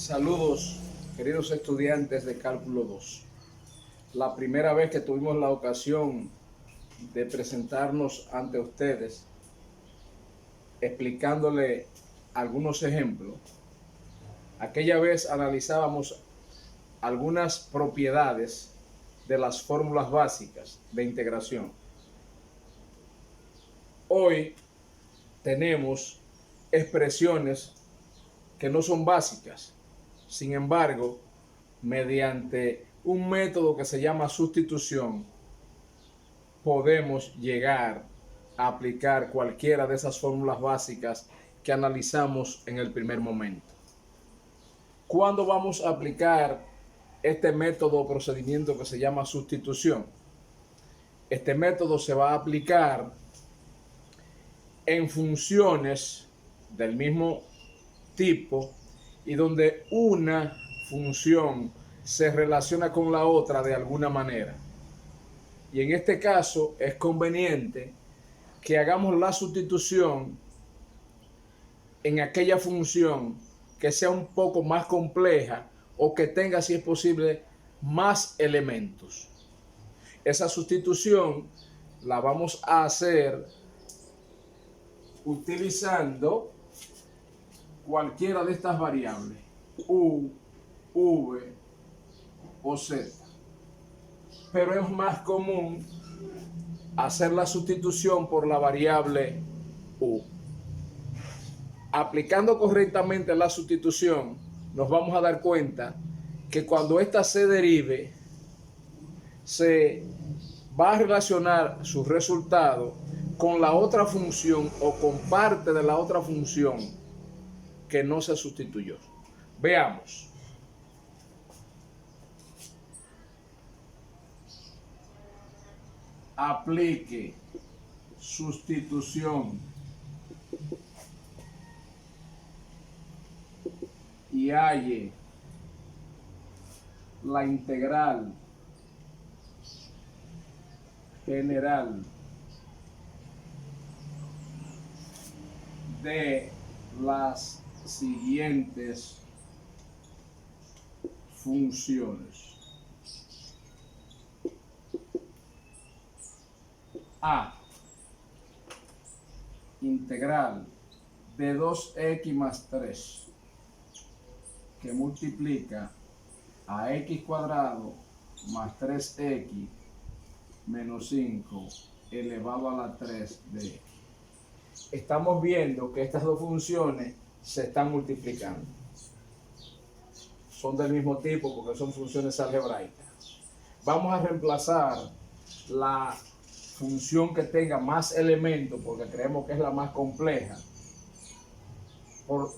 Saludos, queridos estudiantes de Cálculo 2. La primera vez que tuvimos la ocasión de presentarnos ante ustedes, explicándole algunos ejemplos, aquella vez analizábamos algunas propiedades de las fórmulas básicas de integración. Hoy tenemos expresiones que no son básicas. Sin embargo, mediante un método que se llama sustitución, podemos llegar a aplicar cualquiera de esas fórmulas básicas que analizamos en el primer momento. ¿Cuándo vamos a aplicar este método o procedimiento que se llama sustitución? Este método se va a aplicar en funciones del mismo tipo y donde una función se relaciona con la otra de alguna manera. Y en este caso es conveniente que hagamos la sustitución en aquella función que sea un poco más compleja o que tenga, si es posible, más elementos. Esa sustitución la vamos a hacer utilizando cualquiera de estas variables, u, v o z. Pero es más común hacer la sustitución por la variable u. Aplicando correctamente la sustitución, nos vamos a dar cuenta que cuando ésta se derive, se va a relacionar su resultado con la otra función o con parte de la otra función que no se sustituyó. Veamos. Aplique sustitución y halle la integral general de las siguientes funciones. A. Integral de 2x más 3 que multiplica a x cuadrado más 3x menos 5 elevado a la 3 de x. Estamos viendo que estas dos funciones se están multiplicando. Son del mismo tipo porque son funciones algebraicas. Vamos a reemplazar la función que tenga más elementos, porque creemos que es la más compleja, por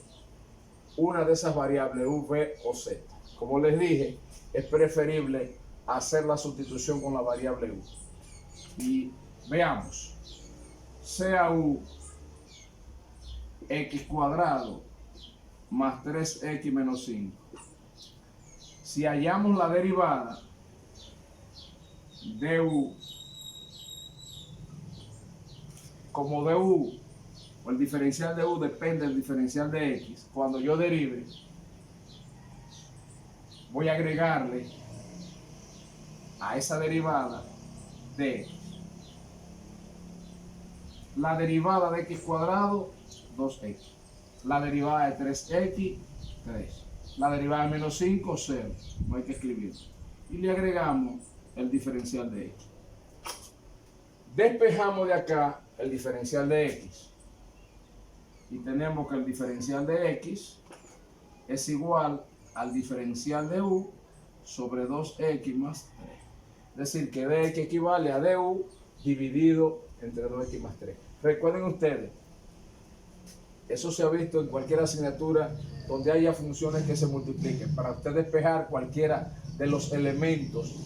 una de esas variables u, v o z. Como les dije, es preferible hacer la sustitución con la variable u. Y veamos, sea u x cuadrado más 3x menos 5. Si hallamos la derivada de u, como de u, o el diferencial de u depende del diferencial de x, cuando yo derive, voy a agregarle a esa derivada de la derivada de x cuadrado, 2x. La derivada de 3x, 3. La derivada de menos 5, 0. No hay que escribir. Y le agregamos el diferencial de x. Despejamos de acá el diferencial de x. Y tenemos que el diferencial de x es igual al diferencial de u sobre 2x más 3. Es decir, que dx equivale a du dividido entre 2x más 3. Recuerden ustedes, eso se ha visto en cualquier asignatura donde haya funciones que se multipliquen. Para usted despejar cualquiera de los elementos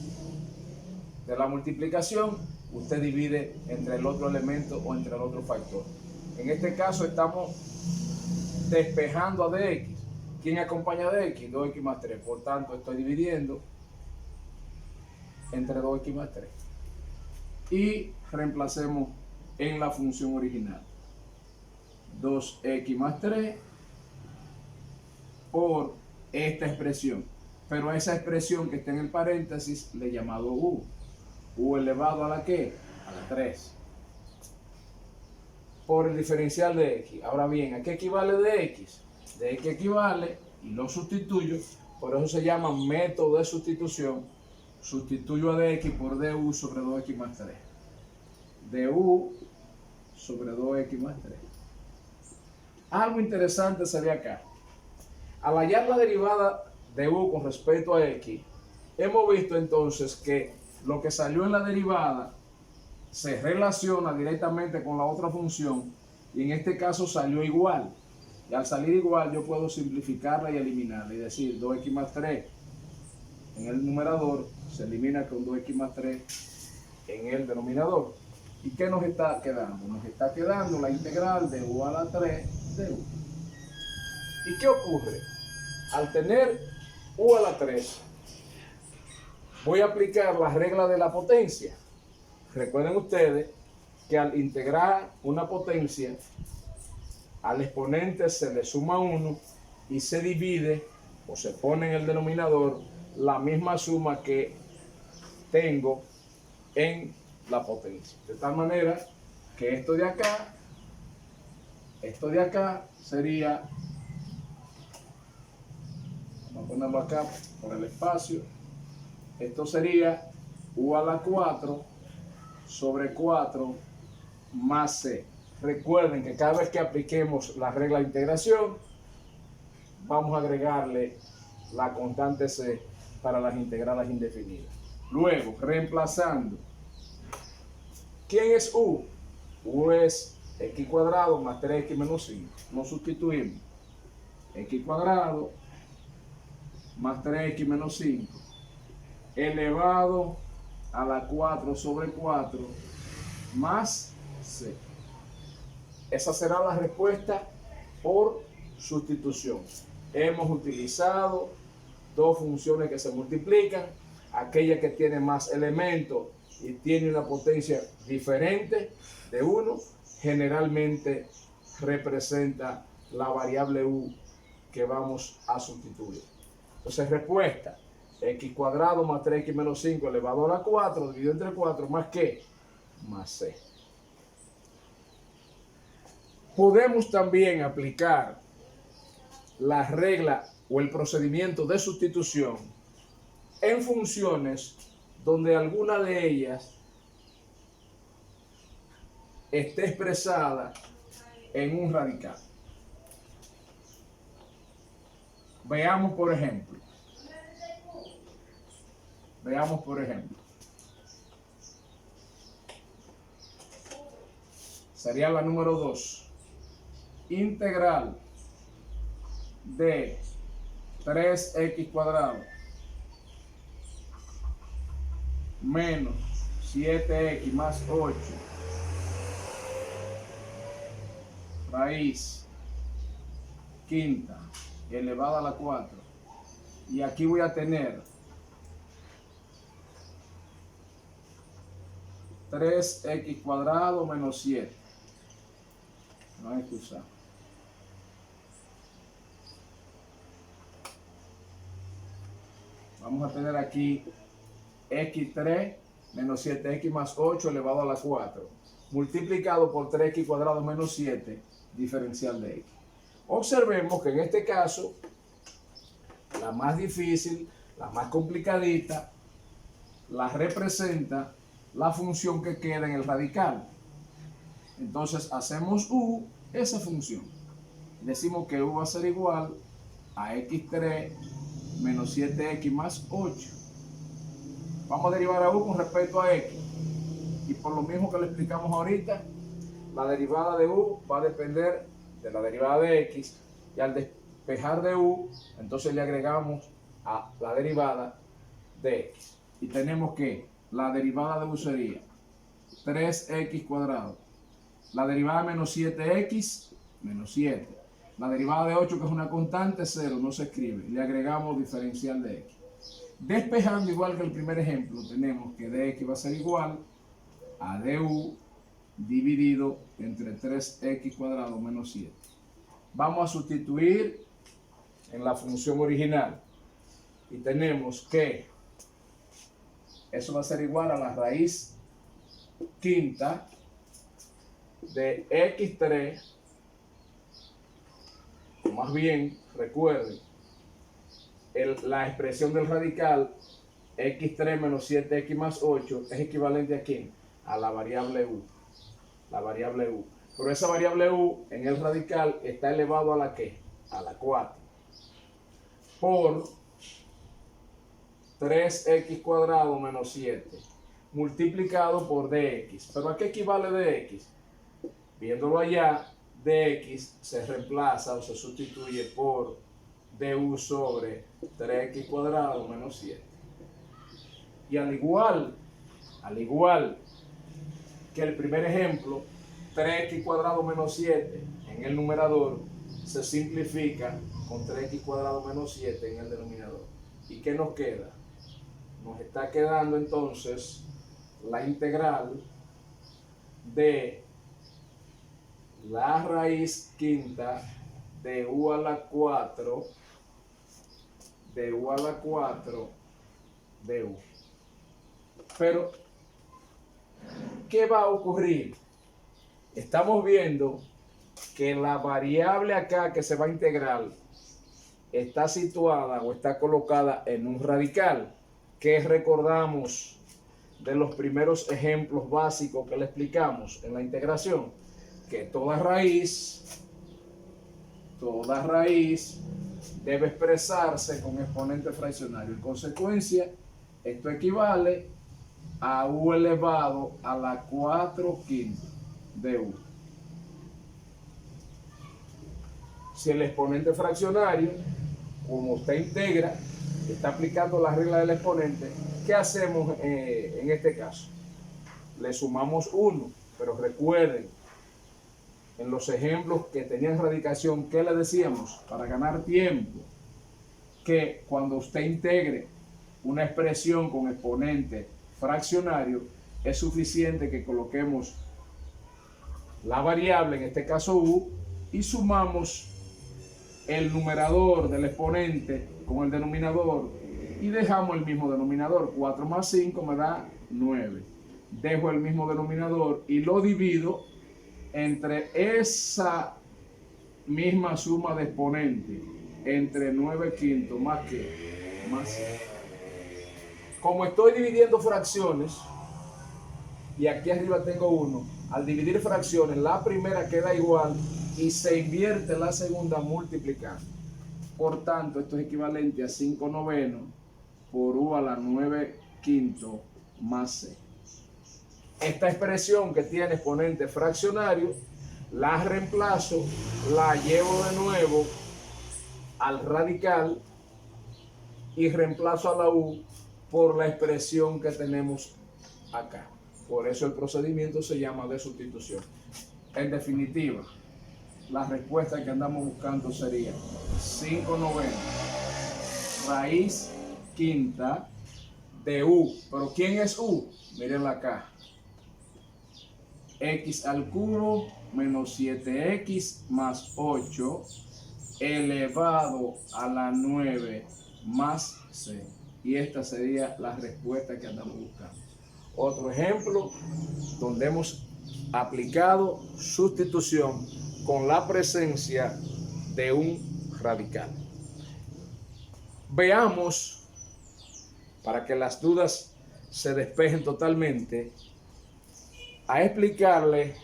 de la multiplicación, usted divide entre el otro elemento o entre el otro factor. En este caso estamos despejando a dx. ¿Quién acompaña a dx? 2x más 3. Por tanto, estoy dividiendo entre 2x más 3. Y reemplacemos en la función original. 2x más 3 por esta expresión. Pero a esa expresión que está en el paréntesis le he llamado u. U elevado a la ¿qué? A la 3. Por el diferencial de x. Ahora bien, ¿a qué equivale de x? De x equivale, y lo sustituyo, por eso se llama método de sustitución. Sustituyo a dx por du sobre 2x más 3. Du sobre 2x más 3. Algo interesante sería acá. Al hallar la derivada de u con respecto a x, hemos visto entonces que lo que salió en la derivada se relaciona directamente con la otra función y en este caso salió igual. Y al salir igual yo puedo simplificarla y eliminarla y decir 2x más 3 en el numerador se elimina con 2x más 3 en el denominador. ¿Y qué nos está quedando? Nos está quedando la integral de u a la 3 de u. ¿Y qué ocurre? Al tener u a la 3, voy a aplicar la regla de la potencia. Recuerden ustedes que al integrar una potencia, al exponente se le suma 1 y se divide o se pone en el denominador la misma suma que tengo en la potencia. De tal manera que esto de acá sería, vamos a ponerlo acá por el espacio, esto sería u a la 4 sobre 4 más c. Recuerden que cada vez que apliquemos la regla de integración, vamos a agregarle la constante c para las integrales indefinidas. Luego, reemplazando, ¿quién es u? U es x cuadrado más 3x menos 5. Nos sustituimos. X cuadrado más 3x menos 5 elevado a la 4 sobre 4 más c. Esa será la respuesta por sustitución. Hemos utilizado dos funciones que se multiplican, aquella que tiene más elementos y tiene una potencia diferente de 1, generalmente representa la variable u que vamos a sustituir. Entonces, respuesta, x cuadrado más 3x menos 5 elevado a la 4 dividido entre 4 más ¿qué? Más c. Podemos también aplicar la regla o el procedimiento de sustitución en funciones donde alguna de ellas esté expresada en un radical. Veamos por ejemplo. Sería la número 2. Integral de 3x cuadrado menos 7x más 8 raíz quinta elevada a la 4. Y aquí voy a tener 3x cuadrado menos 7. No hay que usar. Vamos a tener aquí x3 menos 7x más 8 elevado a la 4, multiplicado por 3x cuadrado menos 7, diferencial de x. Observemos que en este caso, la más difícil, la más complicadita, la representa la función que queda en el radical. Entonces hacemos u, esa función. Decimos que u va a ser igual a x3 menos 7x más 8. Vamos a derivar a u con respecto a x. Y por lo mismo que le explicamos ahorita, la derivada de u va a depender de la derivada de x. Y al despejar de u, entonces le agregamos a la derivada de x. Y tenemos que la derivada de u sería 3x cuadrado. La derivada de menos 7x, menos 7. La derivada de 8, que es una constante, 0, no se escribe. Le agregamos diferencial de x. Despejando, igual que el primer ejemplo, tenemos que dx va a ser igual a du dividido entre 3x cuadrado menos 7. Vamos a sustituir en la función original. Y tenemos que eso va a ser igual a la raíz quinta de x3, o más bien, recuerden, la expresión del radical x3 menos 7x más 8 es equivalente a ¿quién? A la variable u. La variable u. Pero esa variable u en el radical está elevado a la ¿qué? A la 4. Por 3x cuadrado menos 7 multiplicado por dx. ¿Pero a qué equivale dx? Viéndolo allá, dx se reemplaza o se sustituye por du sobre 3x cuadrado menos 7. Y al igual que el primer ejemplo, 3x cuadrado menos 7 en el numerador se simplifica con 3x cuadrado menos 7 en el denominador. ¿Y qué nos queda? Nos está quedando entonces la integral de la raíz quinta de u a la 4 de u a la 4 de u. Pero, ¿qué va a ocurrir? Estamos viendo que la variable acá que se va a integrar está situada o está colocada en un radical. ¿Qué recordamos de los primeros ejemplos básicos que le explicamos en la integración? Que toda raíz debe expresarse con exponente fraccionario. En consecuencia, esto equivale a u elevado a la 4/5 de u. Si el exponente fraccionario, como usted integra, está aplicando la regla del exponente, ¿qué hacemos en este caso? Le sumamos 1, pero recuerden, en los ejemplos que tenían radicación, ¿qué le decíamos? Para ganar tiempo, que cuando usted integre una expresión con exponente fraccionario, es suficiente que coloquemos la variable, en este caso u, y sumamos el numerador del exponente con el denominador y dejamos el mismo denominador. 4 más 5 me da 9. Dejo el mismo denominador y lo divido entre esa misma suma de exponente, entre 9/5 más que más 5. Como estoy dividiendo fracciones y aquí arriba tengo 1, al dividir fracciones la primera queda igual y se invierte la segunda multiplicando. Por tanto, esto es equivalente a 5/9 por u a la 9/5 más c. Esta expresión que tiene exponente fraccionario, la reemplazo, la llevo de nuevo al radical y reemplazo a la u por la expresión que tenemos acá. Por eso el procedimiento se llama de sustitución. En definitiva, la respuesta que andamos buscando sería 5/9 raíz quinta de u. ¿Pero quién es u? Mírenla acá. X al cubo menos 7x más 8 elevado a la 9 más c. Y esta sería la respuesta que andamos buscando. Otro ejemplo donde hemos aplicado sustitución con la presencia de un radical. Veamos, para que las dudas se despejen totalmente, a explicarle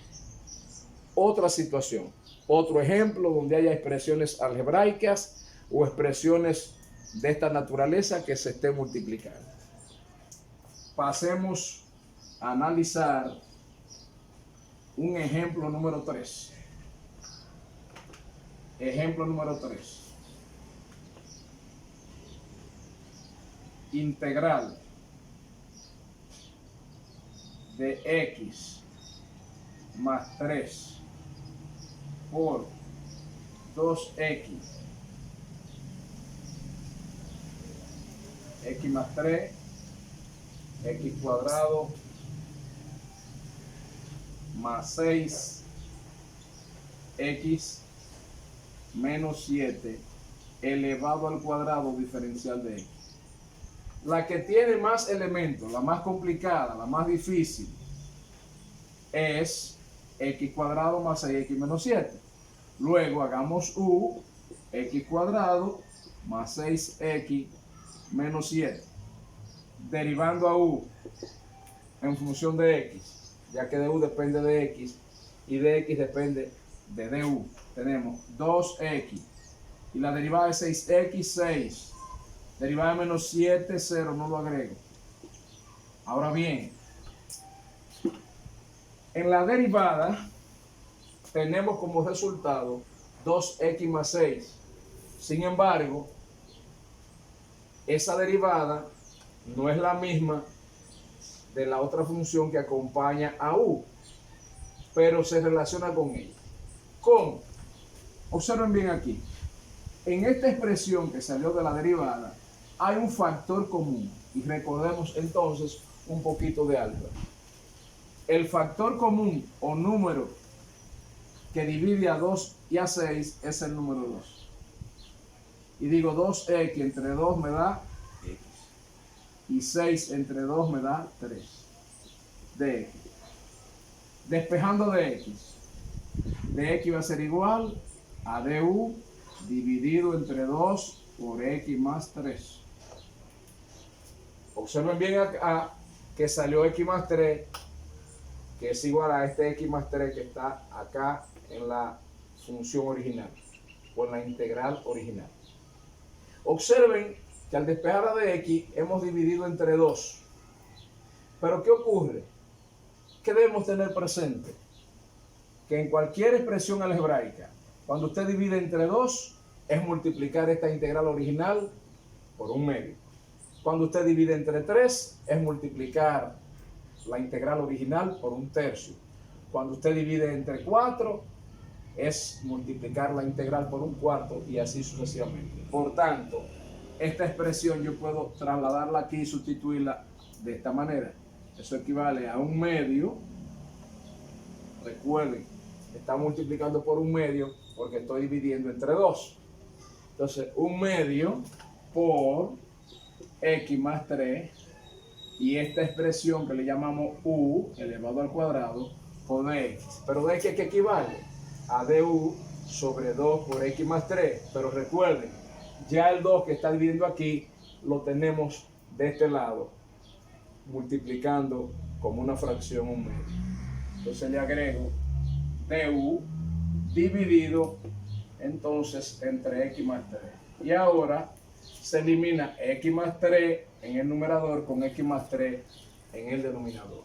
otra situación, otro ejemplo donde haya expresiones algebraicas o expresiones de esta naturaleza que se esté multiplicando. Pasemos a analizar un ejemplo número 3. Ejemplo número 3. Integral de x más 3 por 2x, x más 3, x cuadrado más 6, x menos 7, elevado al cuadrado diferencial de x. La que tiene más elementos, la más complicada, la más difícil, es x cuadrado más 6x menos 7. Luego hagamos u, x cuadrado más 6x menos 7. Derivando a u en función de x, ya que de u depende de x y de x depende de du. Tenemos 2x y la derivada de 6x, 6. Derivada de menos 7, 0, no lo agrego. Ahora bien, en la derivada tenemos como resultado 2x más 6. Sin embargo, esa derivada no es la misma de la otra función que acompaña a u, pero se relaciona con ella. ¿Cómo? Observen bien aquí. En esta expresión que salió de la derivada hay un factor común y recordemos entonces un poquito de álgebra. El factor común o número que divide a 2 y a 6 es el número 2. Y digo 2x entre 2 me da x. Y 6 entre 2 me da 3 de x. Despejando de x. De x va a ser igual a du dividido entre 2 por x más 3. Observen bien acá que salió x más 3, que es igual a este x más 3 que está acá en la función original o en la integral original. Observen que al despejar a de x hemos dividido entre 2. Pero ¿qué ocurre? ¿Qué debemos tener presente? Que en cualquier expresión algebraica, cuando usted divide entre 2, es multiplicar esta integral original por un medio. Cuando usted divide entre 3, es multiplicar la integral original por un tercio. Cuando usted divide entre 4, es multiplicar la integral por un cuarto y así sucesivamente. Por tanto, esta expresión yo puedo trasladarla aquí y sustituirla de esta manera. Eso equivale a un medio. Recuerden, está multiplicando por un medio porque estoy dividiendo entre 2. Entonces, un medio por x más 3 y esta expresión que le llamamos u elevado al cuadrado por dx. Pero dx que equivale a du sobre 2 por x más 3. Pero recuerden, ya el 2 que está dividiendo aquí lo tenemos de este lado, multiplicando como una fracción un medio. Entonces le agrego du dividido entonces entre x más 3. Y ahora se elimina x más 3 en el numerador con x más 3 en el denominador.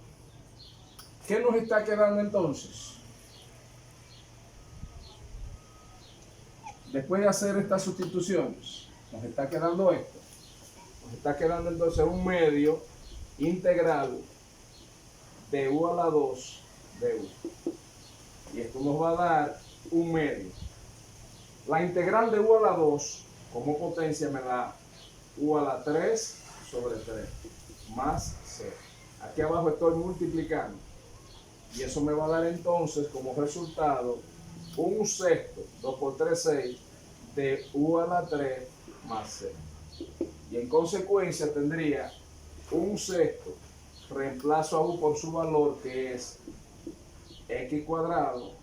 ¿Qué nos está quedando entonces? Después de hacer estas sustituciones, nos está quedando esto. Nos está quedando entonces un medio integral de u a la 2 de u. Y esto nos va a dar un medio. La integral de u a la 2 como potencia me da u a la 3 sobre 3 más 0. Aquí abajo estoy multiplicando. Y eso me va a dar entonces como resultado un sexto, 2 por 3, 6, de u a la 3 más 0. Y en consecuencia tendría un sexto, reemplazo a u por su valor que es x cuadrado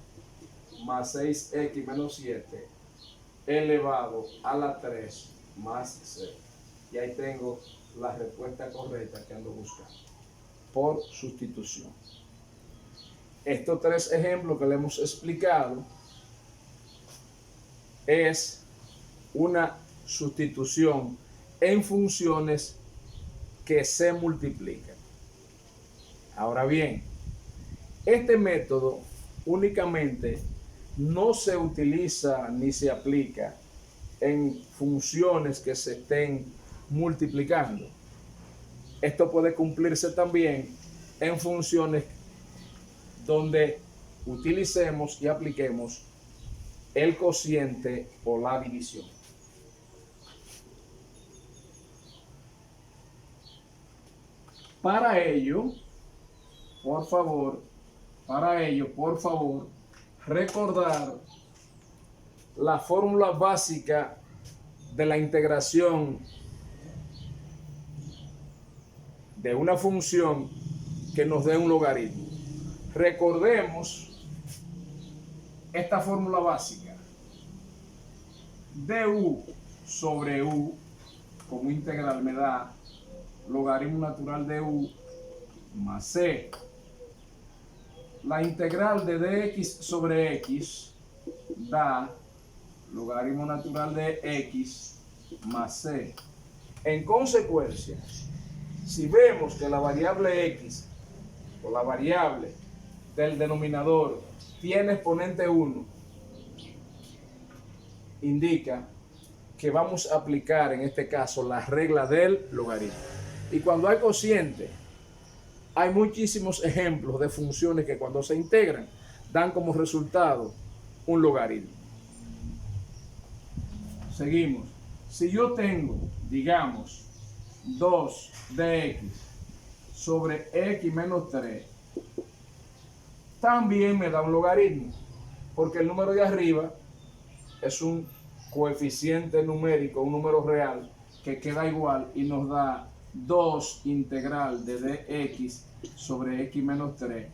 más 6x menos 7 elevado a la 3 más 0. Y ahí tengo la respuesta correcta que ando buscando por sustitución. Estos tres ejemplos que le hemos explicado es una sustitución en funciones que se multiplican. Ahora bien, este método únicamente no se utiliza ni se aplica en funciones que se estén multiplicando. Esto puede cumplirse también en funciones donde utilicemos y apliquemos el cociente o la división. Para ello, por favor, recordar la fórmula básica de la integración de una función que nos dé un logaritmo. Recordemos esta fórmula básica. Du sobre u como integral me da logaritmo natural de u más c. La integral de dx sobre x da logaritmo natural de x más c. En consecuencia, si vemos que la variable x o la variable del denominador tiene exponente 1, indica que vamos a aplicar en este caso la regla del logaritmo. Y cuando hay cociente, hay muchísimos ejemplos de funciones que cuando se integran dan como resultado un logaritmo. Seguimos. Si yo tengo, digamos, 2 de x sobre x menos 3, también me da un logaritmo, porque el número de arriba es un coeficiente numérico, un número real que queda igual y nos da 2 integral de dx sobre x menos 3.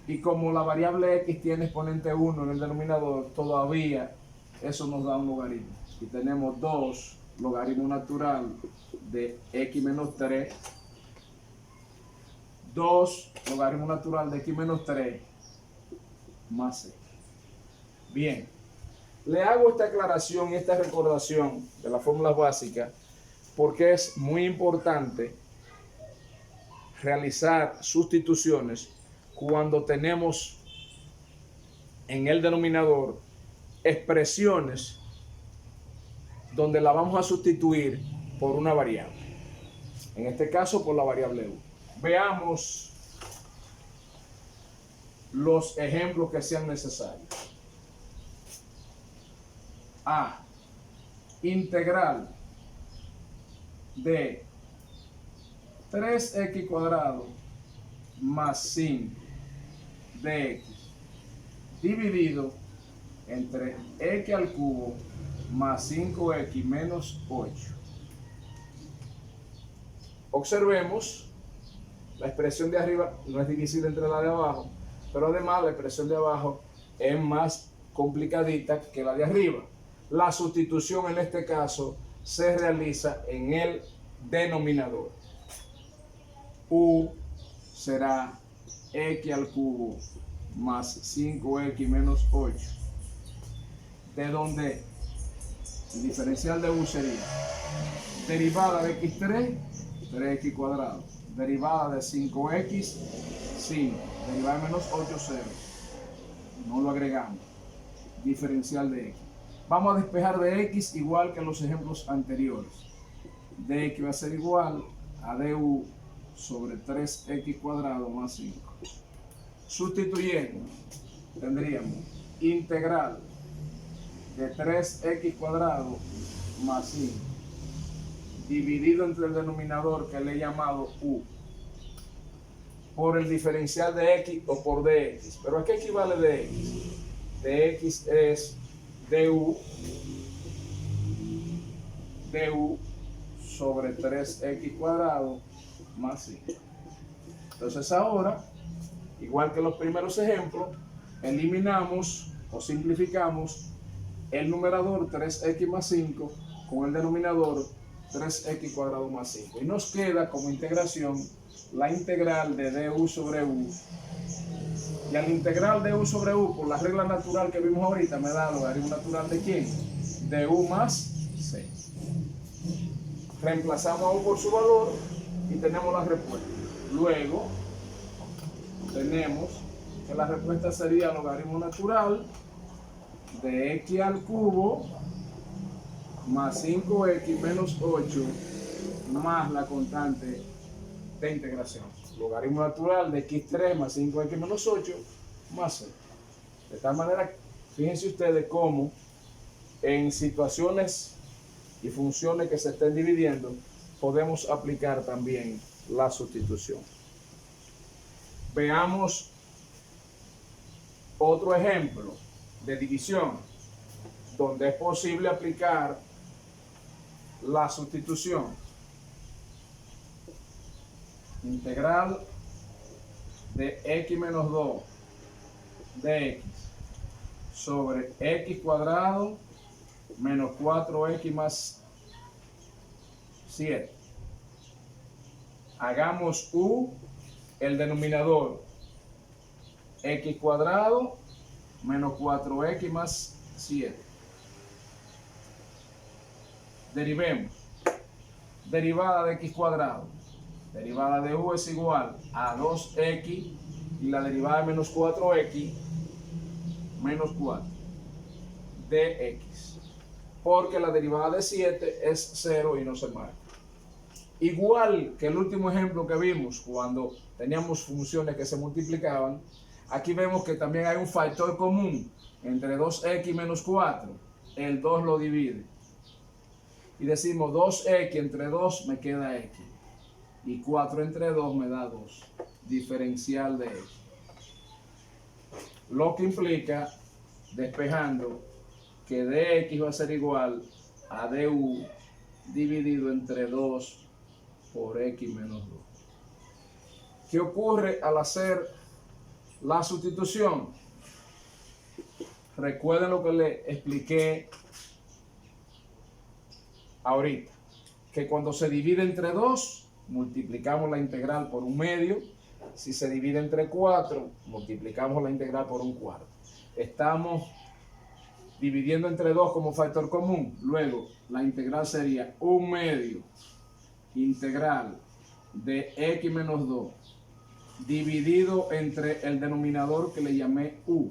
Y como la variable x tiene exponente 1 en el denominador, todavía eso nos da un logaritmo. Y tenemos 2 logaritmo natural de x menos 3, 2 logaritmo natural de x menos 3 más c. Bien, le hago esta aclaración y esta recordación de las fórmulas básicas porque es muy importante realizar sustituciones cuando tenemos en el denominador expresiones donde la vamos a sustituir por una variable. En este caso, por la variable u. Veamos los ejemplos que sean necesarios. A. Integral de 3x cuadrado más 5 dx dividido entre x al cubo más 5x menos 8. Observemos, la expresión de arriba no es divisible entre la de abajo, pero además la expresión de abajo es más complicadita que la de arriba. La sustitución en este caso se realiza en el denominador. U será x al cubo más 5x menos 8, de donde el diferencial de u sería derivada de x3, 3x cuadrado, derivada de 5x, 5, derivada de menos 8, 0, no lo agregamos, diferencial de x. Vamos a despejar de x igual que en los ejemplos anteriores. Dx va a ser igual a du sobre 3x cuadrado más 5. Sustituyendo, tendríamos integral de 3x cuadrado más 5 dividido entre el denominador que le he llamado u por el diferencial de x o por dx. ¿Pero a qué equivale dx? Dx es du sobre 3x cuadrado más 5. Entonces ahora, igual que los primeros ejemplos, eliminamos o simplificamos el numerador 3x más 5 con el denominador 3x cuadrado más 5. Y nos queda como integración la integral de du sobre u. Y al integral de u sobre u, por la regla natural que vimos ahorita, me da logaritmo natural de ¿quién? De u más c. Reemplazamos a u por su valor y tenemos la respuesta. Luego, tenemos que la respuesta sería logaritmo natural de x al cubo más 5x menos 8 más la constante de integración. Logaritmo natural de x3 más 5x menos 8 más c. De tal manera, fíjense ustedes cómo en situaciones y funciones que se estén dividiendo podemos aplicar también la sustitución. Veamos otro ejemplo de división donde es posible aplicar la sustitución. Integral de x menos 2 de x sobre x cuadrado menos 4x más 7. Hagamos u el denominador, x cuadrado menos 4x más 7. Derivemos. Derivada de x cuadrado. Derivada de u es igual a 2x y la derivada de menos 4x menos 4 de x. Porque la derivada de 7 es 0 y no se marca. Igual que el último ejemplo que vimos cuando teníamos funciones que se multiplicaban, aquí vemos que también hay un factor común entre 2x menos 4. El 2 lo divide. Y decimos 2x entre 2 me queda x. Y 4 entre 2 me da 2. Diferencial de x. Lo que implica, despejando, que dx va a ser igual a du dividido entre 2 por x menos 2. ¿Qué ocurre al hacer la sustitución? Recuerden lo que les expliqué ahorita, que cuando se divide entre 2, multiplicamos la integral por un medio. Si se divide entre 4, multiplicamos la integral por un cuarto. Estamos dividiendo entre 2 como factor común. Luego, la integral sería un medio integral de x menos 2 dividido entre el denominador que le llamé u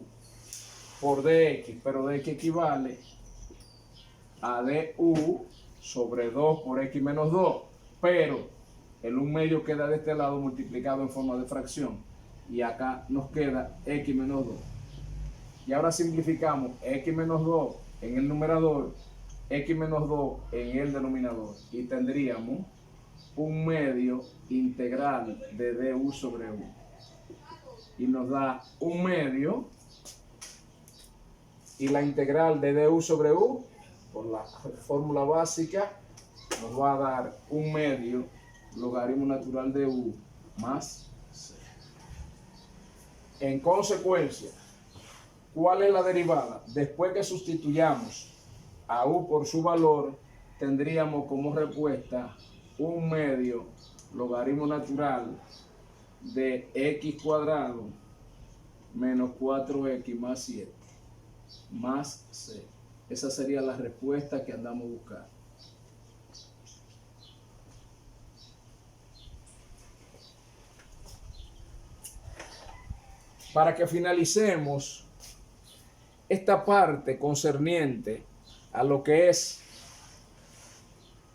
por dx, pero dx equivale a du sobre 2 por x menos 2, pero el 1 medio queda de este lado multiplicado en forma de fracción y acá nos queda x menos 2. Y ahora simplificamos x menos 2 en el numerador, x menos 2 en el denominador y tendríamos un medio integral de du sobre u. Y nos da un medio y la integral de du sobre u por la fórmula básica nos va a dar un medio logaritmo natural de u más c. En consecuencia, ¿cuál es la derivada? Después que sustituyamos a u por su valor, tendríamos como respuesta un medio logaritmo natural de x cuadrado menos 4x más 7 más c. Esa sería la respuesta que andamos buscando. Para que finalicemos esta parte concerniente a lo que es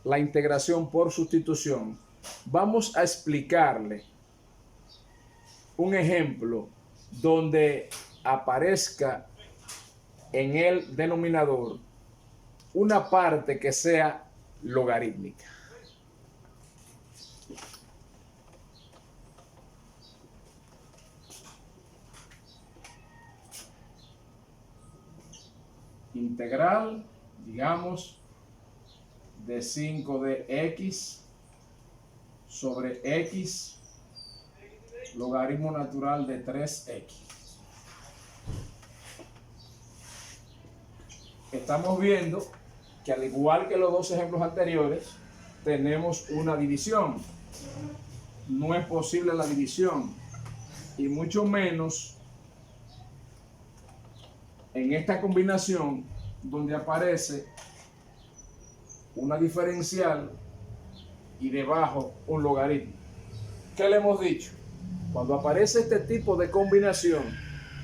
la integración por sustitución, vamos a explicarle un ejemplo donde aparezca en el denominador una parte que sea logarítmica. Integral, digamos, de 5 de x sobre x logaritmo natural de 3x. Estamos viendo que al igual que los dos ejemplos anteriores, tenemos una división. No es posible la división, y mucho menos en esta combinación donde aparece una diferencial y debajo un logaritmo. ¿Qué le hemos dicho? Cuando aparece este tipo de combinación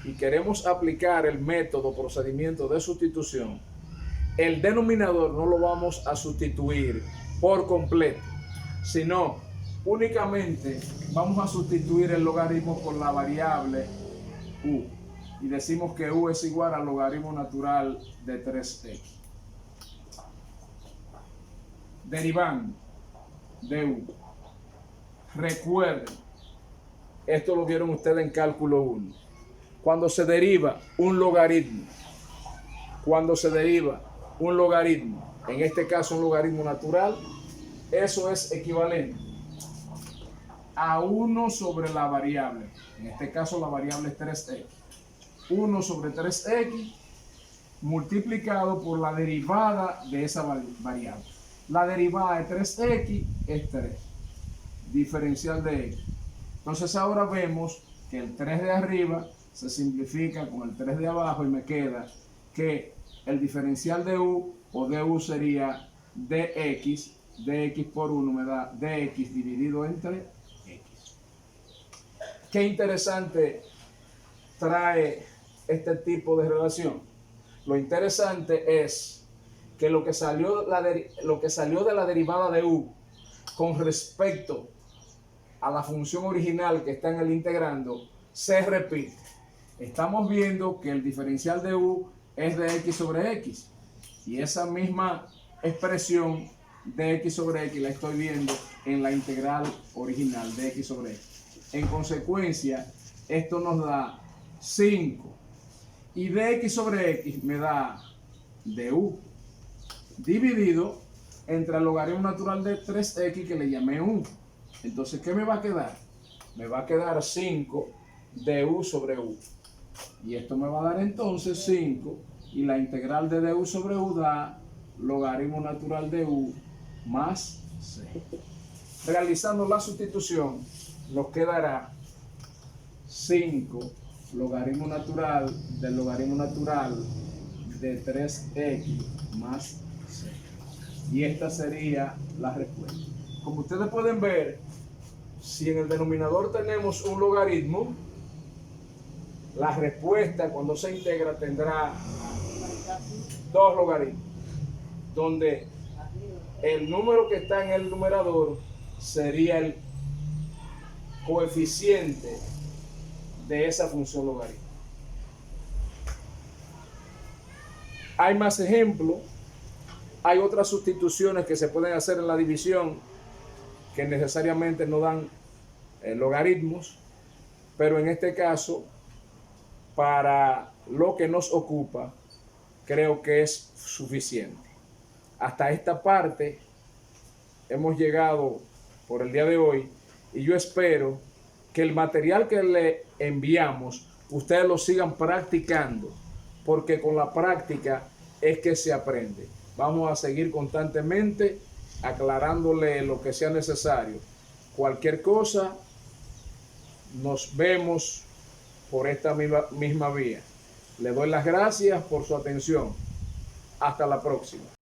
y queremos aplicar el método procedimiento de sustitución, el denominador no lo vamos a sustituir por completo, sino únicamente vamos a sustituir el logaritmo por la variable u. Y decimos que u es igual al logaritmo natural de 3x. Derivando de u. Recuerden, esto lo vieron ustedes en cálculo 1. Cuando se deriva un logaritmo, un logaritmo, en este caso un logaritmo natural, eso es equivalente a 1 sobre la variable, en este caso la variable es 3x, 1 sobre 3x multiplicado por la derivada de esa variable. La derivada de 3x es 3, diferencial de x. Entonces ahora vemos que el 3 de arriba se simplifica con el 3 de abajo y me queda que el diferencial de u o de u sería dx por 1 me da dx dividido entre x. Qué interesante trae este tipo de relación. Lo interesante es que lo que salió de la derivada de u con respecto a la función original que está en el integrando se repite. Estamos viendo que el diferencial de u es de x sobre x y esa misma expresión de x sobre x la estoy viendo en la integral original de x sobre x. En consecuencia, esto nos da 5 y dx sobre x me da du dividido entre el logaritmo natural de 3x que le llamé 1. Entonces, ¿qué me va a quedar? Me va a quedar 5 du sobre u. Y esto me va a dar entonces 5 y la integral de du sobre u da logaritmo natural de u más c. Realizando la sustitución, nos quedará 5 logaritmo natural del logaritmo natural de 3x más c. Y esta sería la respuesta. Como ustedes pueden ver, si en el denominador tenemos un logaritmo, la respuesta cuando se integra tendrá dos logaritmos, donde el número que está en el numerador sería el coeficiente de esa función logarítmica. Hay más ejemplos, hay otras sustituciones que se pueden hacer en la división que necesariamente no dan logaritmos, pero en este caso, para lo que nos ocupa, creo que es suficiente. Hasta esta parte hemos llegado por el día de hoy y yo espero que el material que le enviamos ustedes lo sigan practicando, porque con la práctica es que se aprende. Vamos a seguir constantemente aclarándole lo que sea necesario. Cualquier cosa, nos vemos por esta misma vía. Le doy las gracias por su atención. Hasta la próxima.